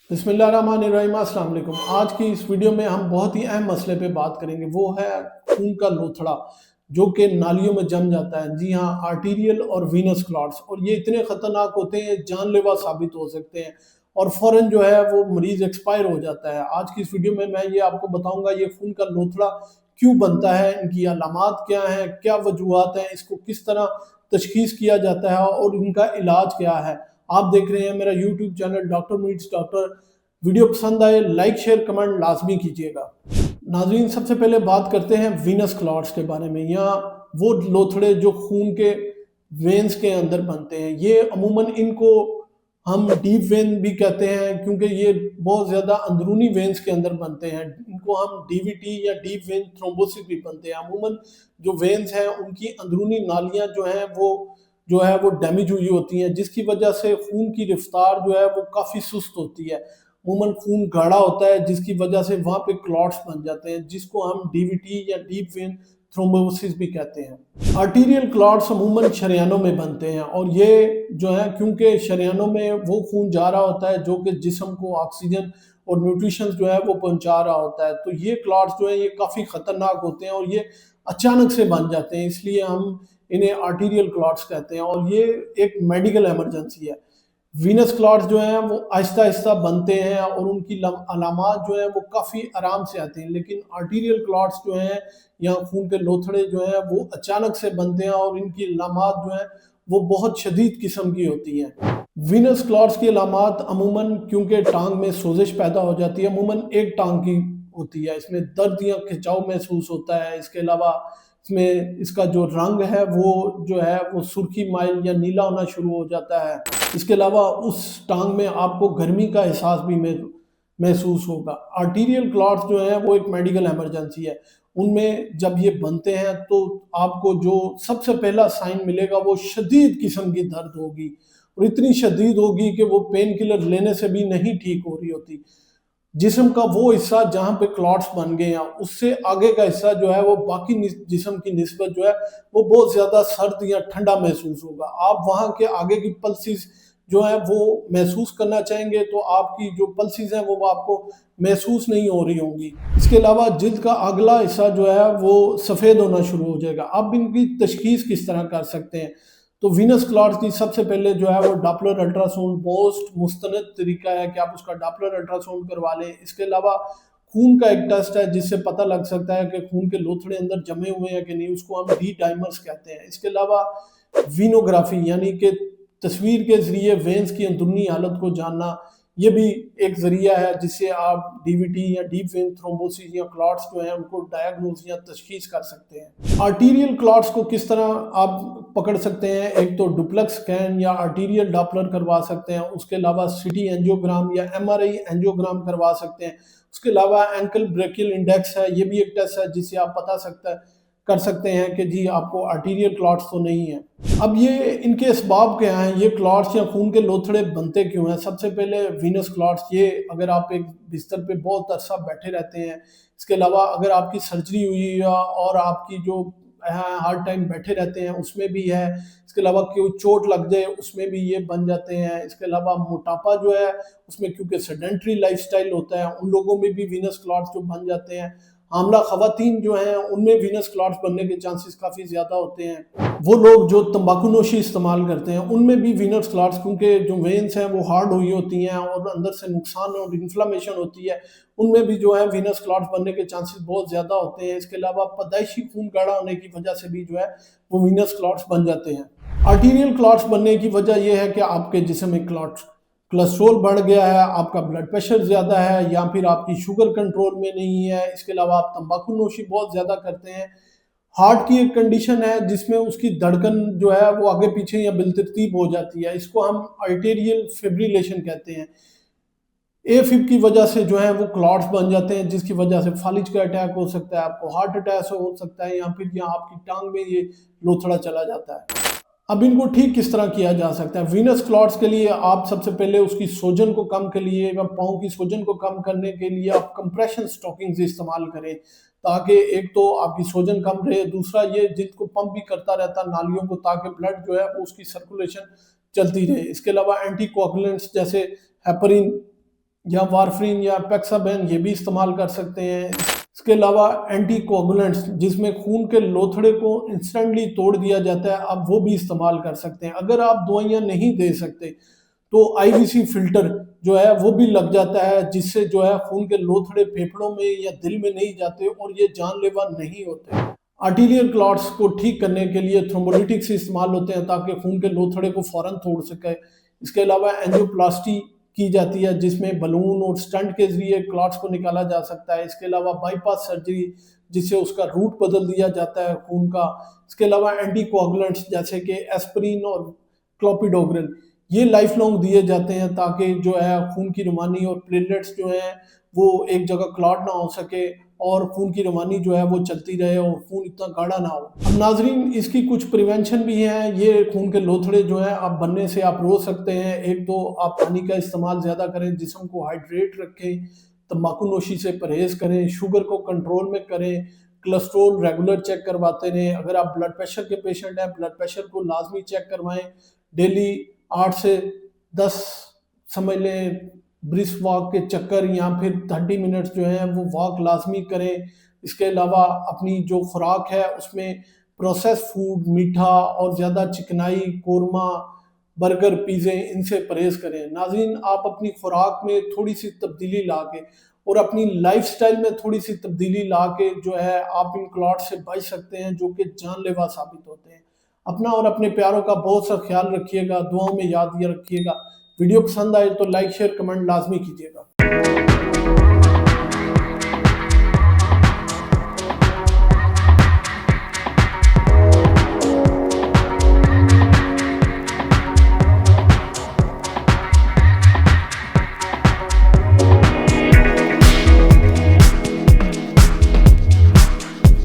बिस्मिल्लाहिर्रहमानिर्रहीम। अस्सलाम वालेकुम। आज की इस वीडियो में हम बहुत ही अहम मसले पे बात करेंगे, वो है खून का लोथड़ा जो कि नालियों में जम जाता है। जी हाँ, आर्टीरियल और वीनस क्लॉट्स, और ये इतने खतरनाक होते हैं, जानलेवा साबित हो सकते हैं और फौरन जो है वो मरीज एक्सपायर हो जाता है। आज की इस वीडियो में मैं ये आपको बताऊंगा ये खून का लोथड़ा क्यों बनता है, इनकी अलामात क्या हैं, क्या वजूहात हैं, इसको किस तरह तशखीस किया जाता है और इनका इलाज क्या है। आप देख रहे हैं मेरा YouTube channel doctor meets doctor. Video पसंद आए लाइक शेयर कमेंट लाजमी कीजिएगा। नाजरीन, सबसे पहले बात करते हैं वीनस क्लॉट्स के बारे में, या वो लोथड़े जो खून के वेन्स के अंदर बनते हैं। ये अमूमन इनको हम डीप वेन भी कहते हैं क्योंकि ये बहुत ज़्यादा अंदरूनी वेन्स के अंदर बनते हैं। इनको हम डीवीटी या डीप वेन थ्रोम्बोसिस भी बनते हैं। अमूमन जो वेन्स हैं उनकी अंदरूनी नालियां जो है वो डैमेज हुई होती हैं, जिसकी वजह से खून की रफ्तार जो है वो काफ़ी सुस्त होती है। अमूमन खून गाढ़ा होता है जिसकी वजह से वहाँ पे क्लॉट्स बन जाते हैं, जिसको हम डीवीटी या डीप वेन थ्रोम्बोसिस भी कहते हैं। आर्टीरियल क्लॉट्स अमूमन शरेयानों में बनते हैं, और ये जो है क्योंकि शरेयानों में वो खून जा रहा होता है जो कि जिस्म को ऑक्सीजन और न्यूट्रिशन जो है वो पहुंचा रहा होता है, तो ये क्लॉट्स जो है ये काफ़ी खतरनाक होते हैं और ये अचानक से बन जाते हैं, इसलिए हम इन्हें आर्टीरियल क्लॉट्स कहते हैं और ये एक मेडिकल इमरजेंसी है। वीनस क्लॉट्स जो हैं वो आहिस्ता आहिस्ता बनते हैं और उनकी अलामात जो हैं वो काफ़ी आराम से आते हैं, लेकिन आर्टीरियल क्लॉट्स जो हैं या खून के लोथड़े जो हैं वो अचानक से बनते हैं और इनकी अलामात जो हैं वो बहुत शदीद किस्म की होती हैं। वीनस क्लॉट्स की अलामात अमूमन क्योंकि टांग में सोजिश पैदा हो जाती है, अमूमन एक टांग की होती है, इसमें दर्द या खिंचाव महसूस होता है। इसके अलावा इसमें इसका जो रंग है वो सुर्खी माइल या नीला होना शुरू हो जाता है। इसके अलावा उस टांग में आपको गर्मी का एहसास भी महसूस होगा। आर्टीरियल क्लॉट्स जो है वो एक मेडिकल इमरजेंसी है। उनमें जब ये बनते हैं तो आपको जो सबसे पहला साइन मिलेगा वो शदीद किस्म की दर्द होगी, और इतनी शदीद होगी कि वो पेन किलर लेने से भी नहीं ठीक हो रही होती। जिस्म का वो हिस्सा जहाँ पे क्लॉट्स बन गए हैं उससे आगे का हिस्सा जो है वो बाकी जिस्म की निस्बत जो है वो बहुत ज़्यादा सर्द या ठंडा महसूस होगा। आप वहाँ के आगे की पल्सेस जो है वो महसूस करना चाहेंगे तो आपकी जो पल्सेस हैं वो आपको महसूस नहीं हो रही होंगी। इसके अलावा जिल्द का अगला हिस्सा जो है वो सफ़ेद होना शुरू हो जाएगा। अब इनकी तशखीस किस तरह कर सकते हैं, तो वीनस क्लॉट्स की सबसे पहले जो है वो डॉपलर अल्ट्रासाउंड मोस्ट मुस्तनद तरीका है कि आप उसका डॉपलर अल्ट्रासाउंड करवा लें। इसके अलावा खून का एक टेस्ट है जिससे पता लग सकता है कि खून के लोथड़े अंदर जमे हुए हैं कि नहीं, उसको हम डी डाइमर्स कहते हैं। इसके अलावा वीनोग्राफी यानी कि तस्वीर के जरिए वेन्स की अंदरूनी हालत को जानना, ये भी एक जरिया है जिससे आप डीवीटी या डीप वेन थ्रोम्बोसिस या क्लॉट्स जो हैं उनको डायग्नोज या तशखीस कर सकते हैं। आर्टीरियल क्लॉट्स को किस तरह आप पकड़ सकते हैं, एक तो डुप्लेक्स स्कैन या आर्टीरियल डॉपलर करवा सकते हैं। उसके अलावा सिटी एंजियोग्राम या एमआरआई एंजियोग्राम करवा सकते हैं। उसके अलावा एंकल ब्रेकियल इंडेक्स है, ये भी एक टेस्ट है जिससे आप कर सकते हैं कि जी आपको आर्टीरियल क्लॉट्स तो नहीं है। अब ये इनके असबाब क्या हैं, ये क्लॉट्स या खून के लोथड़े बनते क्यों हैं। सबसे पहले वीनस क्लॉट्स, ये अगर आप एक बिस्तर पे बहुत अरसा बैठे रहते हैं, इसके अलावा अगर आपकी सर्जरी हुई या और आपकी जो हर टाइम बैठे रहते हैं उसमें भी है। इसके अलावा कोई चोट लग जाए उसमें भी ये बन जाते हैं। इसके अलावा मोटापा जो है उसमें क्योंकि सेडेंट्री लाइफस्टाइल होता है उन लोगों में भी वीनस क्लॉट्स जो बन जाते हैं। हामला खवातीन जो हैं उनमें वीनस क्लॉट्स बनने के चांसेस काफ़ी ज़्यादा होते हैं। वो लोग जो तंबाकू नोशी इस्तेमाल करते हैं उनमें भी वीनस क्लॉट्स, क्योंकि जो वेन्स हैं वो हार्ड हुई होती हैं और अंदर से नुकसान और इन्फ्लामेशन होती है, उनमें भी जो है वीनस क्लॉट्स बनने के चांसेस बहुत ज़्यादा होते हैं। इसके अलावा पैदाइशी खून गाढ़ा होने की वजह से भी जो है वो वीनस क्लॉट्स बन जाते हैं। आर्टीरियल क्लॉट्स बनने की वजह यह है कि आपके जिस्म में कोलेस्ट्रॉल बढ़ गया है, आपका ब्लड प्रेशर ज़्यादा है, या फिर आपकी शुगर कंट्रोल में नहीं है। इसके अलावा आप तंबाकू नोशी बहुत ज़्यादा करते हैं। हार्ट की एक कंडीशन है जिसमें उसकी धड़कन जो है वो आगे पीछे या बिलतरतीब हो जाती है, इसको हम आर्टेरियल फिब्रिलेशन कहते हैं। एफib की वजह से जो है वो क्लॉट्स बन जाते हैं जिसकी वजह से फालिज का अटैक हो सकता है, आपको हार्ट अटैक हो सकता है, या फिर यहाँ आपकी टांग में ये लोथड़ा चला जाता है। अब इनको ठीक किस तरह किया जा सकता है। वीनस क्लॉट्स के लिए आप सबसे पहले उसकी सूजन को कम के लिए या पाँव की सूजन को कम करने के लिए आप कंप्रेशन स्टॉकिंग्स इस्तेमाल करें, ताकि एक तो आपकी सूजन कम रहे, दूसरा ये जिल्द को पंप भी करता रहता है नालियों को, ताकि ब्लड जो है वो उसकी सर्कुलेशन चलती रहे। इसके अलावा एंटी कोगुलेंट्स जैसे हेपरिन या वारफरीन या पेक्साबेन ये भी इस्तेमाल कर सकते हैं। इसके अलावा एंटी कोगुलेंट्स जिसमें खून के लोथड़े को इंस्टेंटली तोड़ दिया जाता है, आप वो भी इस्तेमाल कर सकते हैं। अगर आप दवाइयाँ नहीं दे सकते तो आईवीसी फिल्टर जो है वो भी लग जाता है, जिससे जो है खून के लोथड़े फेफड़ों में या दिल में नहीं जाते और ये जानलेवा नहीं होते। आर्टीरियल क्लॉट्स को ठीक करने के लिए थ्रोम्बोलिटिक्स इस्तेमाल होते हैं ताकि खून के लोथड़े को फौरन तोड़ सके। इसके अलावा एंजियोप्लास्टी की जाती है जिसमें बलून और स्टंट के जरिए क्लॉट्स को निकाला जा सकता है। इसके अलावा बाईपास सर्जरी जिससे उसका रूट बदल दिया जाता है खून का। इसके अलावा एंटी कोआगुलेंट्स जैसे कि एस्पिरिन और क्लोपिडोग्रेन ये लाइफ लॉन्ग दिए जाते हैं ताकि जो है खून की रवानी और प्लेटलेट्स जो है वो एक जगह क्लॉट ना हो सके और खून की रवानी जो है वो चलती रहे और खून इतना गाढ़ा ना हो। अब नाजरीन इसकी कुछ प्रिवेंशन भी हैं। ये खून के लोथड़े जो है आप बनने से आप रोक सकते हैं। एक तो आप पानी का इस्तेमाल ज़्यादा करें, जिस्म को हाइड्रेट रखें, तम्बाकू नोशी से परहेज करें, शुगर को कंट्रोल में करें, कोलेस्ट्रोल रेगुलर चेक करवाते रहें। अगर आप ब्लड प्रेशर के पेशेंट हैं, ब्लड प्रेशर को लाजमी चेक करवाएं। डेली 8 से 10 समझ लें ब्रिस्क वॉक के चक्कर या फिर 30 मिनट्स जो है वो वॉक लाजमी करें। इसके अलावा अपनी जो खुराक है उसमें प्रोसेस फूड, मीठा और ज़्यादा चिकनाई, कोरमा, बर्गर, पिज़्ज़े इनसे परहेज़ करें। नाज़रीन आप अपनी खुराक में थोड़ी सी तब्दीली ला के और अपनी लाइफस्टाइल में थोड़ी सी तब्दीली ला के जो है आप इन क्लॉट से बच सकते हैं जो कि जानलेवा साबित होते हैं। अपना और अपने प्यारों का बहुत सा ख्याल रखिएगा, दुआओं में याद ये रखिएगा। वीडियो पसंद आए तो लाइक शेयर कमेंट लाजमी कीजिएगा।